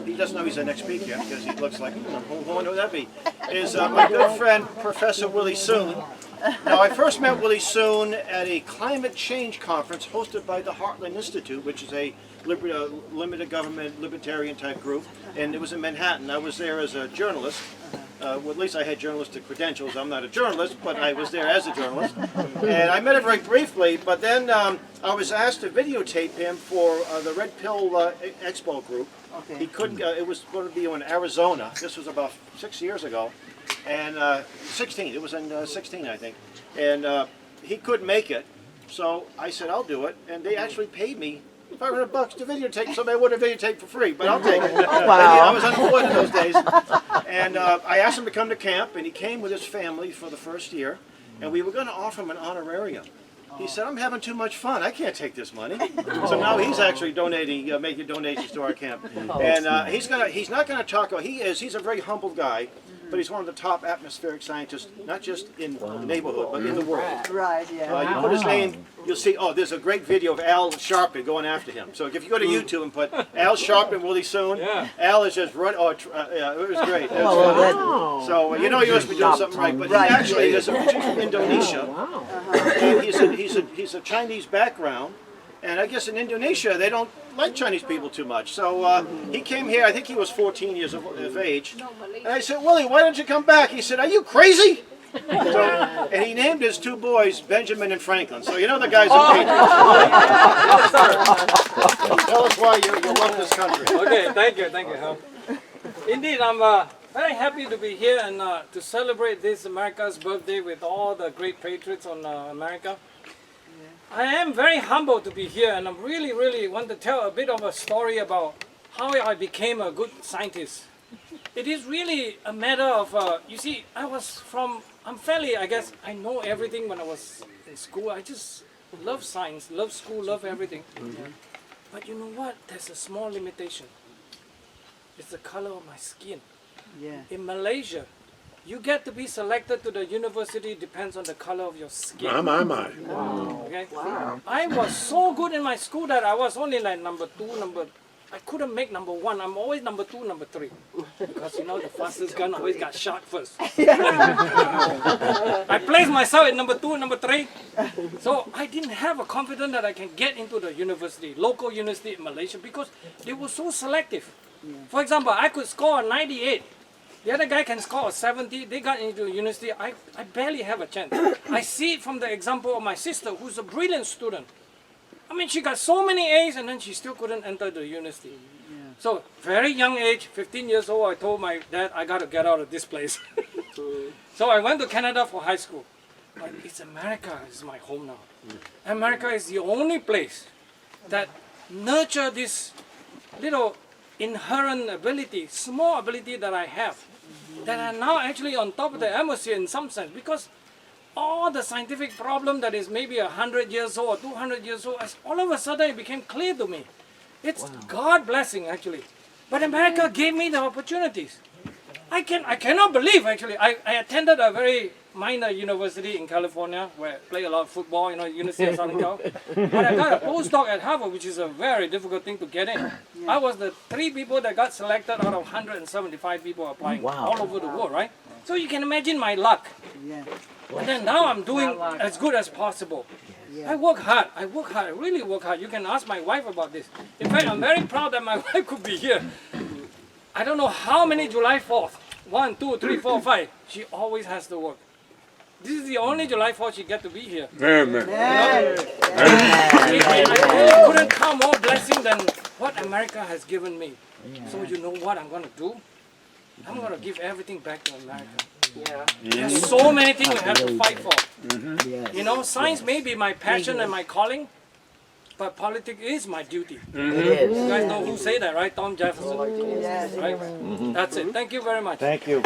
he doesn't know he's the next speaker because he looks like, who would that be? Is my good friend, Professor Willie Soon. Now, I first met Willie Soon at a climate change conference hosted by the Heartland Institute, which is a limited government, libertarian type group, and it was in Manhattan. I was there as a journalist. Well, at least I had journalistic credentials. I'm not a journalist, but I was there as a journalist. And I met him very briefly, but then I was asked to videotape him for the Red Pill Expo group. Okay. He couldn't, it was going to be in Arizona. This was about 6 years ago. And 16, it was in 16, I think. And he couldn't make it, so I said, I'll do it. And they actually paid me $500 to videotape. Somebody would have videotaped for free, but I'll take it. Oh, wow. I was unemployed in those days. And I asked him to come to camp, and he came with his family for the first year. And we were going to offer him an honorarium. He said, I'm having too much fun. I can't take this money. So now he's actually donating, making donations to our camp. And he's not going to talk about, he's a very humble guy, but he's one of the top atmospheric scientists, not just in the neighborhood, but in the world. Right, yeah. You put his name, you'll see, oh, there's a great video of Al Sharpton going after him. So if you go to YouTube and put Al Sharpton, Willie Soon, Al is just run, yeah, it was great. So you know you must be doing something right. But he actually is originally from Indonesia. And he's a Chinese background. And I guess in Indonesia, they don't like Chinese people too much. So he came here, I think he was 14 years of age. And I said, Willie, why don't you come back? He said, are you crazy? And he named his two boys Benjamin and Franklin. So you know the guy's a patriot. Tell us why you love this country. Okay, thank you, Hal. Indeed, I'm very happy to be here and to celebrate this America's birthday with all the great patriots on America. I am very humbled to be here, and I really want to tell a bit of a story about how I became a good scientist. It is really a matter of, you see, I'm fairly, I guess, I know everything when I was in school. I just love science, love school, love everything. But you know what? There's a small limitation. It's the color of my skin. In Malaysia, you get to be selected to the university depends on the color of your skin. My. Okay? I was so good in my school that I was only like number 2, I couldn't make number 1. I'm always number 2, number 3. Because you know the fastest gun always got shot first. I placed myself at number 2, number 3. So I didn't have a confidence that I can get into the university, local university in Malaysia, because they were so selective. For example, I could score a 98. The other guy can score a 70. They got into university. I barely have a chance. I see it from the example of my sister, who's a brilliant student. I mean, she got so many A's and then she still couldn't enter the university. So, very young age, 15 years old, I told my dad, I got to get out of this place. So I went to Canada for high school. But it's America is my home now. America is the only place that nurture this little inherent ability, small ability that I have, that are now actually on top of the atmosphere in some sense, because all the scientific problem that is maybe 100 years old or 200 years old, all of a sudden it became clear to me. It's God blessing actually. But America gave me the opportunities. I cannot believe actually. I attended a very minor university in California where I play a lot of football, University of Southern Cal. But I got a postdoc at Harvard, which is a very difficult thing to get in. I was the 3 people that got selected out of 175 people applying all over the world, right? So you can imagine my luck. And then now I'm doing as good as possible. I work hard, I really work hard. You can ask my wife about this. In fact, I'm very proud that my wife could be here. I don't know how many July 4th, 1, 2, 3, 4, 5, she always has to work. This is the only July 4th she get to be here. Amen. I couldn't count more blessing than what America has given me. So you know what I'm going to do? I'm going to give everything back to America. There's so many things we have to fight for. Science may be my passion and my calling, but politics is my duty. You guys know who say that, right? Tom Jefferson. Right? That's it. Thank you very much. Thank you.